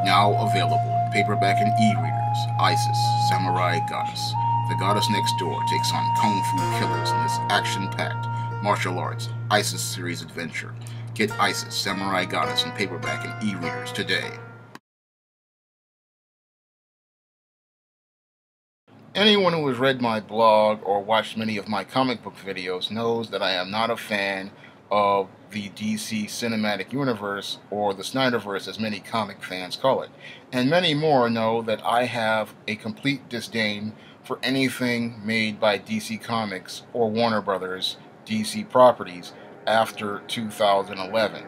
Now available in paperback and e-readers, Isis, Samurai Goddess. The goddess next door takes on kung fu killers in this action-packed martial arts Isis series adventure. Get Isis, Samurai Goddess in paperback and e-readers today. Anyone who has read my blog or watched many of my comic book videos knows that I am not a fan of the DC Cinematic Universe, or the Snyderverse as many comic fans call it. And many more know that I have a complete disdain for anything made by DC Comics or Warner Brothers DC properties after 2011.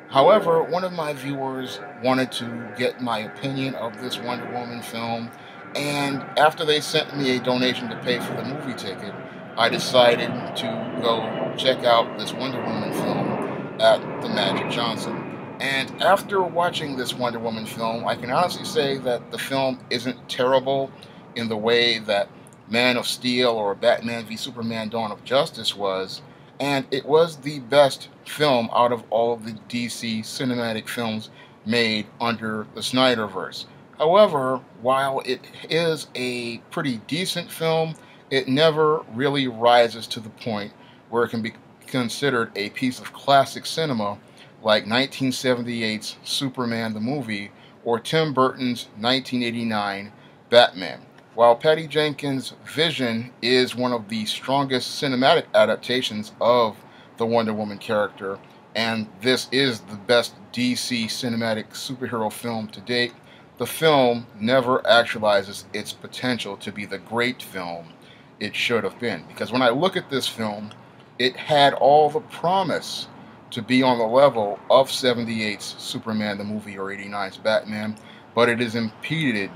However, one of my viewers wanted to get my opinion of this Wonder Woman film, and after they sent me a donation to pay for the movie ticket, I decided to go check out this Wonder Woman film at the Magic Johnson. And after watching this Wonder Woman film, I can honestly say that the film isn't terrible in the way that Man of Steel or Batman v Superman Dawn of Justice was, and it was the best film out of all of the DC cinematic films made under the Snyderverse. However, while it is a pretty decent film, it never really rises to the point where it can be considered a piece of classic cinema like 1978's Superman the movie or Tim Burton's 1989 Batman. While Patty Jenkins' vision is one of the strongest cinematic adaptations of the Wonder Woman character, and this is the best DC cinematic superhero film to date, the film never actualizes its potential to be the great film it should have been. Because when I look at this film, it had all the promise to be on the level of 78's Superman the movie or 89's Batman, but it is impeded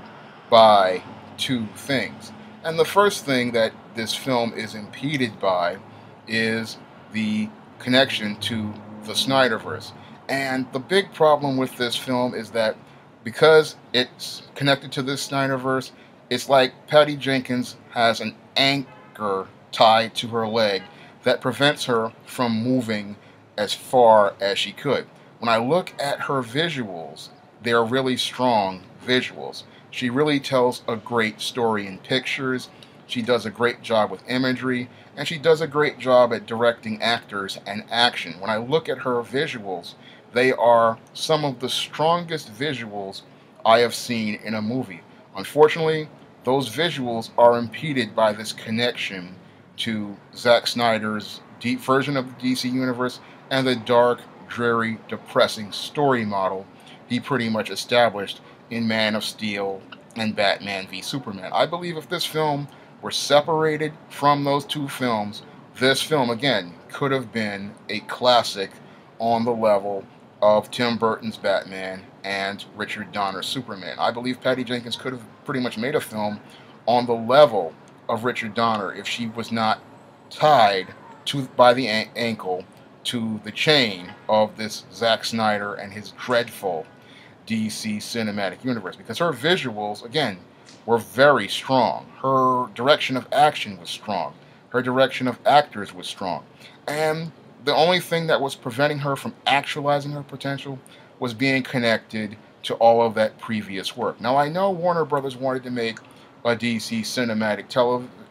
by two things. And the first thing that this film is impeded by is the connection to the Snyderverse. And the big problem with this film is that because it's connected to this Snyderverse, it's like Patty Jenkins has an anchor tied to her leg that prevents her from moving as far as she could. When I look at her visuals, they're really strong visuals. She really tells a great story in pictures. She does a great job with imagery, and she does a great job at directing actors and action. When I look at her visuals, they are some of the strongest visuals I have seen in a movie. Unfortunately, those visuals are impeded by this connection to Zack Snyder's deep version of the DC Universe and the dark, dreary, depressing story model he pretty much established in Man of Steel and Batman v Superman. I believe if this film were separated from those two films, this film, again, could have been a classic on the level of Tim Burton's Batman and Richard Donner's Superman. I believe Patty Jenkins could have pretty much made a film on the level of Richard Donner if she was not tied by the ankle to the chain of this Zack Snyder and his dreadful DC cinematic universe, because her visuals, again, were very strong. Her direction of action was strong. Her direction of actors was strong. And the only thing that was preventing her from actualizing her potential was being connected to all of that previous work. Now, I know Warner Brothers wanted to make a DC cinematic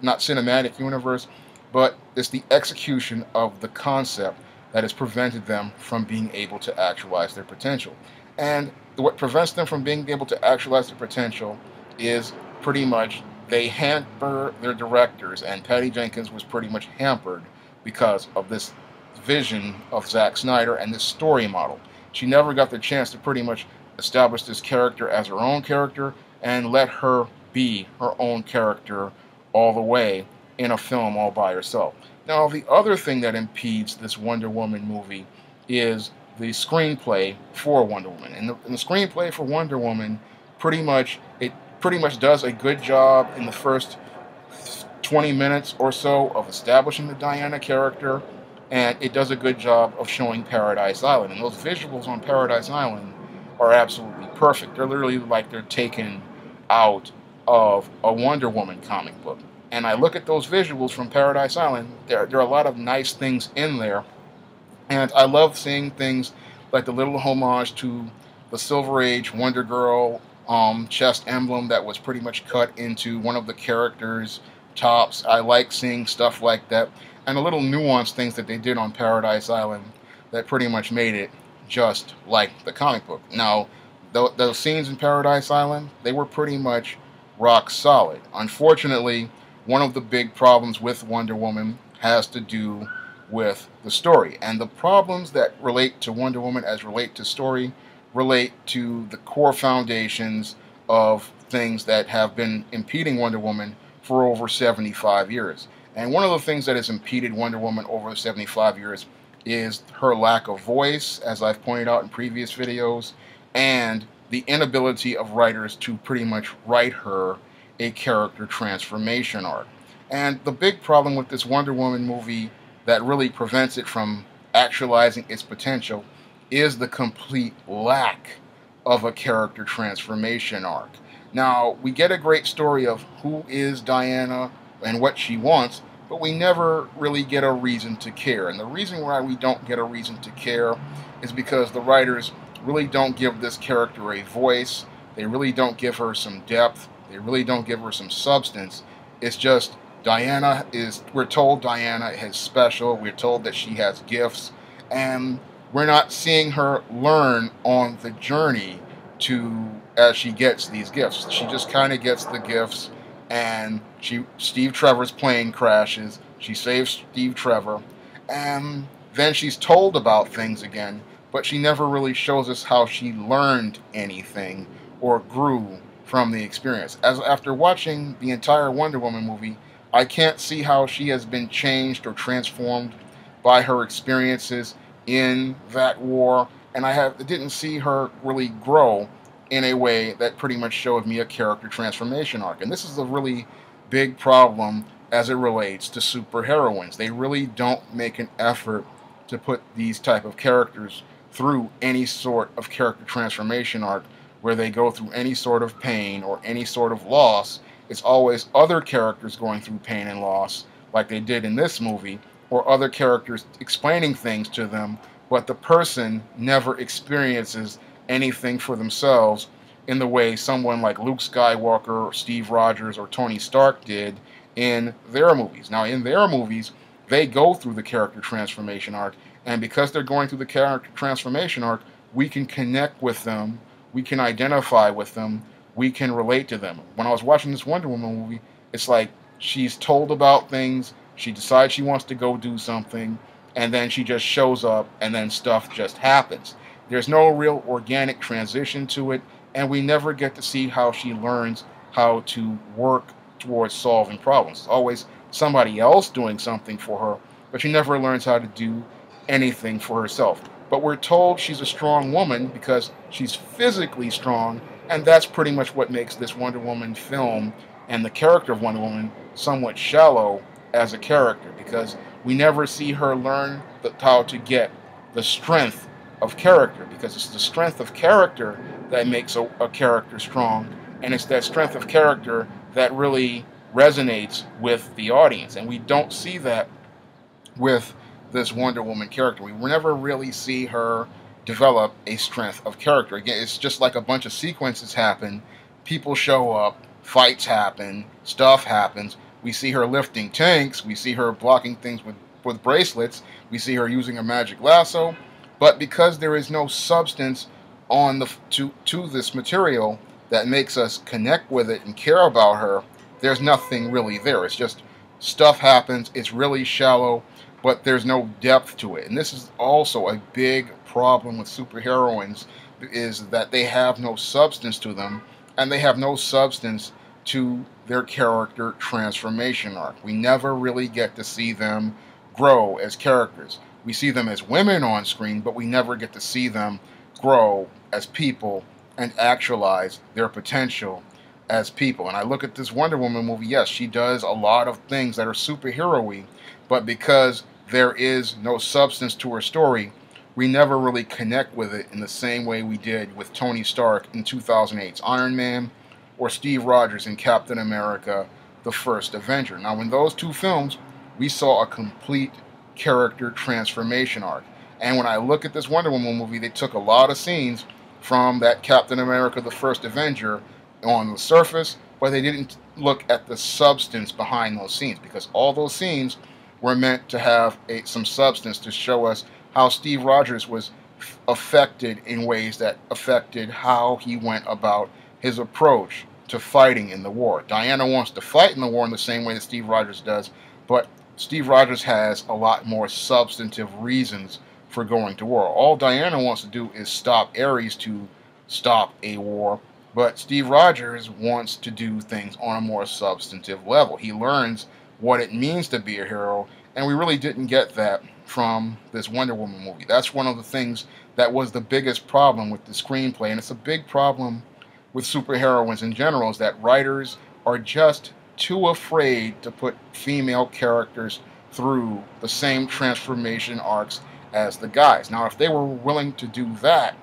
not cinematic universe, but it's the execution of the concept that has prevented them from being able to actualize their potential. And what prevents them from being able to actualize their potential is pretty much they hamper their directors, and Patty Jenkins was pretty much hampered because of this vision of Zack Snyder and this story model. She never got the chance to pretty much establish this character as her own character and let her be her own character all the way in a film all by herself. Now, the other thing that impedes this Wonder Woman movie is the screenplay for Wonder Woman. And the screenplay for Wonder Woman pretty much does a good job in the first 20 minutes or so of establishing the Diana character, and it does a good job of showing Paradise Island. And those visuals on Paradise Island are absolutely perfect. They're literally like they're taken out of a Wonder Woman comic book. And I look at those visuals from Paradise Island, there are a lot of nice things in there. And I love seeing things like the little homage to the the Silver Age Wonder Girl chest emblem that was pretty much cut into one of the characters' tops. I like seeing stuff like that, and the little nuanced things that they did on Paradise Island that pretty much made it just like the comic book. Now, those scenes in Paradise Island, they were pretty much rock solid. Unfortunately, one of the big problems with Wonder Woman has to do with the story. And the problems that relate to Wonder Woman as relate to story relate to the core foundations of things that have been impeding Wonder Woman for over 75 years. And one of the things that has impeded Wonder Woman over 75 years is her lack of voice, as I've pointed out in previous videos, and the inability of writers to pretty much write her a character transformation arc. And the big problem with this Wonder Woman movie that really prevents it from actualizing its potential is the complete lack of a character transformation arc. Now, we get a great story of who is Diana and what she wants, but we never really get a reason to care. And the reason why we don't get a reason to care is because the writers really don't give this character a voice. They really don't give her some depth. They really don't give her some substance. It's just we're told Diana is special. We're told that she has gifts. And we're not seeing her learn on the journey as she gets these gifts. She just kind of gets the gifts, and Steve Trevor's plane crashes. She saves Steve Trevor, and then she's told about things again, but she never really shows us how she learned anything or grew from the experience. As after watching the entire Wonder Woman movie, I can't see how she has been changed or transformed by her experiences in that war, and I didn't see her really grow in a way that pretty much showed me a character transformation arc. And this is a really big problem as it relates to superheroines. They really don't make an effort to put these type of characters through any sort of character transformation arc where they go through any sort of pain or any sort of loss. It's always other characters going through pain and loss, like they did in this movie, or other characters explaining things to them, but the person never experiences anything for themselves in the way someone like Luke Skywalker, or Steve Rogers, or Tony Stark did in their movies. Now, in their movies, they go through the character transformation arc, and because they're going through the character transformation arc, we can connect with them, we can identify with them, we can relate to them. When I was watching this Wonder Woman movie, it's like she's told about things, she decides she wants to go do something, and then she just shows up, and then stuff just happens. There's no real organic transition to it, and we never get to see how she learns how to work towards solving problems. It's always somebody else doing something for her, but she never learns how to do anything for herself. But we're told she's a strong woman because she's physically strong, and that's pretty much what makes this Wonder Woman film and the character of Wonder Woman somewhat shallow as a character, because we never see her learn how to get the strength of character, because it's the strength of character that makes a character strong, and it's that strength of character that really resonates with the audience, and we don't see that with this Wonder Woman character. We never really see her develop a strength of character. Again, it's just like a bunch of sequences happen, people show up, fights happen, stuff happens. We see her lifting tanks, we see her blocking things with bracelets, we see her using a magic lasso, but because there is no substance to this material that makes us connect with it and care about her, there's nothing really there. It's just stuff happens, it's really shallow, but there's no depth to it. And this is also a big problem with superheroines, is that they have no substance to them, and they have no substance to their character transformation arc. We never really get to see them grow as characters. We see them as women on screen, but we never get to see them grow as people and actualize their potential as people. And I look at this Wonder Woman movie, yes, she does a lot of things that are superhero-y, but because there is no substance to her story, we never really connect with it in the same way we did with Tony Stark in 2008's Iron Man, or Steve Rogers in Captain America, the First Avenger. Now, in those two films, we saw a complete character transformation arc. And when I look at this Wonder Woman movie, they took a lot of scenes from that Captain America the First Avenger on the surface, but they didn't look at the substance behind those scenes, because all those scenes were meant to have some substance to show us how Steve Rogers was affected in ways that affected how he went about his approach to fighting in the war. Diana wants to fight in the war in the same way that Steve Rogers does, but Steve Rogers has a lot more substantive reasons for going to war. All Diana wants to do is stop Ares to stop a war, but Steve Rogers wants to do things on a more substantive level. He learns what it means to be a hero, and we really didn't get that from this Wonder Woman movie. That's one of the things that was the biggest problem with the screenplay, and it's a big problem with superheroines in general, is that writers are just too afraid to put female characters through the same transformation arcs as the guys. Now, if they were willing to do that,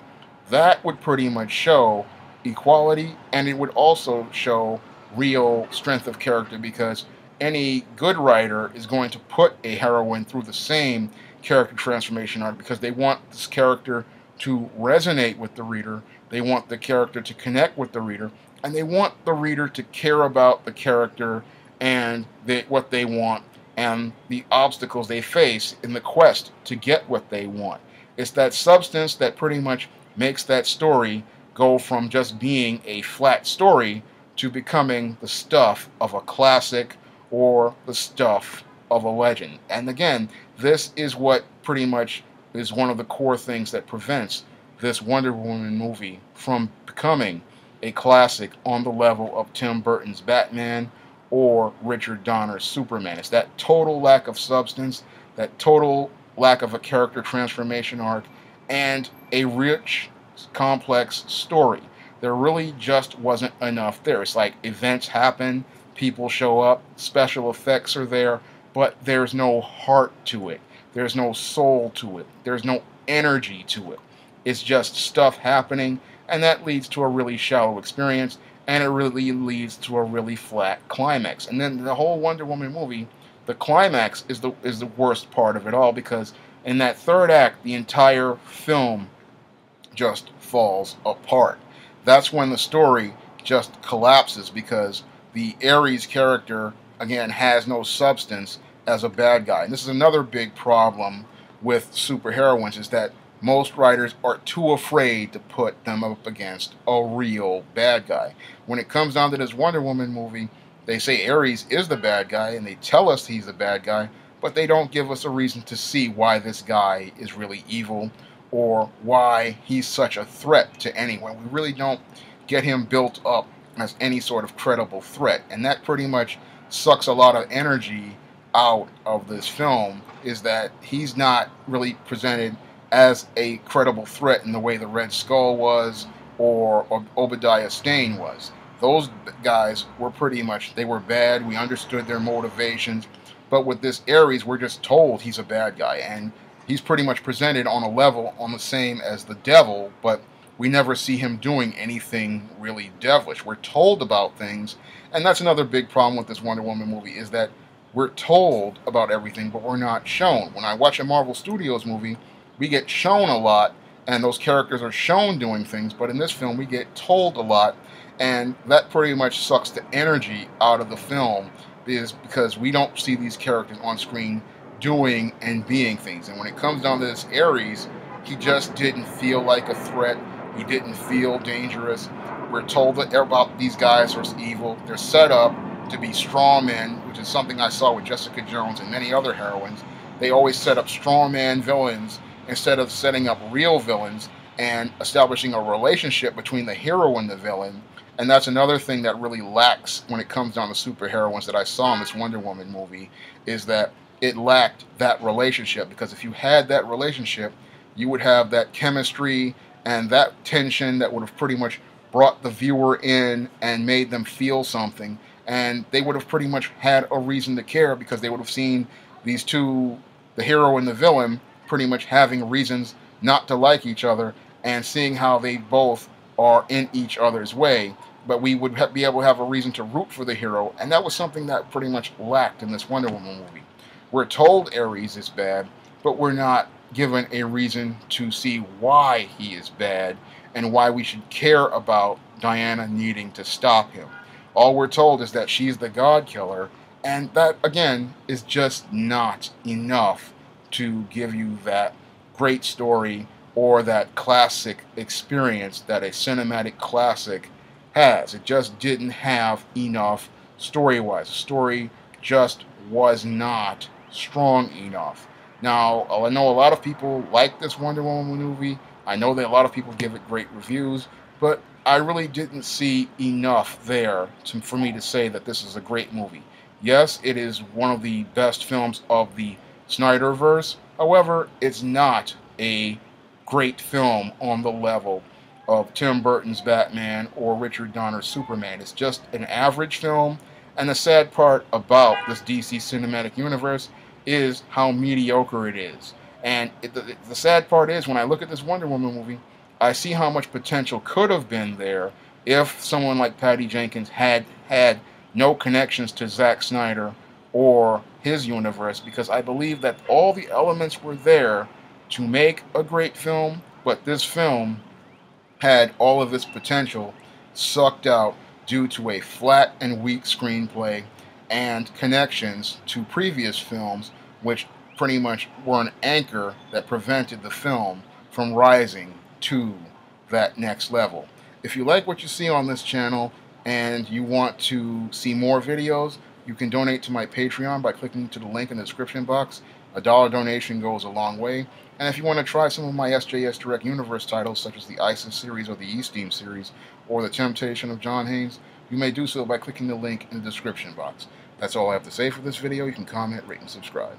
that would pretty much show equality, and it would also show real strength of character, because any good writer is going to put a heroine through the same character transformation arc because they want this character to resonate with the reader, they want the character to connect with the reader, and they want the reader to care about the character and what they want and the obstacles they face in the quest to get what they want. It's that substance that pretty much makes that story go from just being a flat story to becoming the stuff of a classic or the stuff of a legend. And again, this is what pretty much is one of the core things that prevents this Wonder Woman movie from becoming a classic on the level of Tim Burton's Batman or Richard Donner's Superman. It's that total lack of substance, that total lack of a character transformation arc, and a rich, complex story. There really just wasn't enough there. It's like events happen, people show up, special effects are there, but there's no heart to it. There's no soul to it. There's no energy to it. It's just stuff happening, and that leads to a really shallow experience, and it really leads to a really flat climax. And then the whole Wonder Woman movie, the climax is the worst part of it all, because in that third act, the entire film just falls apart. That's when the story just collapses, because the Ares character, again, has no substance as a bad guy. And this is another big problem with superheroines, is that most writers are too afraid to put them up against a real bad guy. When it comes down to this Wonder Woman movie, they say Ares is the bad guy, and they tell us he's the bad guy, but they don't give us a reason to see why this guy is really evil or why he's such a threat to anyone. We really don't get him built up as any sort of credible threat, and that pretty much sucks a lot of energy out of this film, is that he's not really presented as a credible threat in the way the Red Skull was or Obadiah Stane was. Those guys were pretty much, they were bad, we understood their motivations, but with this Ares, we're just told he's a bad guy, and he's pretty much presented on a level on the same as the devil, but we never see him doing anything really devilish. We're told about things, and that's another big problem with this Wonder Woman movie, is that we're told about everything, but we're not shown. When I watch a Marvel Studios movie, we get shown a lot, and those characters are shown doing things, but in this film, we get told a lot, and that pretty much sucks the energy out of the film, because we don't see these characters on screen doing and being things. And when it comes down to this Ares, he just didn't feel like a threat. He didn't feel dangerous. We're told that about these guys are evil. They're set up to be strawmen, which is something I saw with Jessica Jones and many other heroines. They always set up strawman villains instead of setting up real villains and establishing a relationship between the hero and the villain. And that's another thing that really lacks when it comes down to superheroines that I saw in this Wonder Woman movie, is that it lacked that relationship. Because if you had that relationship, you would have that chemistry and that tension that would have pretty much brought the viewer in and made them feel something. And they would have pretty much had a reason to care, because they would have seen these two, the hero and the villain, pretty much having reasons not to like each other, and seeing how they both are in each other's way. But we would be able to have a reason to root for the hero, and that was something that pretty much lacked in this Wonder Woman movie. We're told Ares is bad, but we're not given a reason to see why he is bad, and why we should care about Diana needing to stop him. All we're told is that she's the God Killer, and that, again, is just not enough to give you that great story or that classic experience that a cinematic classic has. It just didn't have enough story-wise. The story just was not strong enough. Now, I know a lot of people like this Wonder Woman movie. I know that a lot of people give it great reviews, but I really didn't see enough there for me to say that this is a great movie. Yes, it is one of the best films of the Snyderverse. However, it's not a great film on the level of Tim Burton's Batman or Richard Donner's Superman. It's just an average film, and the sad part about this DC cinematic universe is how mediocre it is. And the sad part is, when I look at this Wonder Woman movie, I see how much potential could have been there if someone like Patty Jenkins had had no connections to Zack Snyder or his universe, because I believe that all the elements were there to make a great film, but this film had all of its potential sucked out due to a flat and weak screenplay and connections to previous films, which pretty much were an anchor that prevented the film from rising to that next level. If you like what you see on this channel and you want to see more videos, you can donate to my Patreon by clicking to the link in the description box. A dollar donation goes a long way. And if you want to try some of my SJS Direct Universe titles, such as the ISIS series or the E-Steam series, or The Temptation of John Haynes, you may do so by clicking the link in the description box. That's all I have to say for this video. You can comment, rate, and subscribe.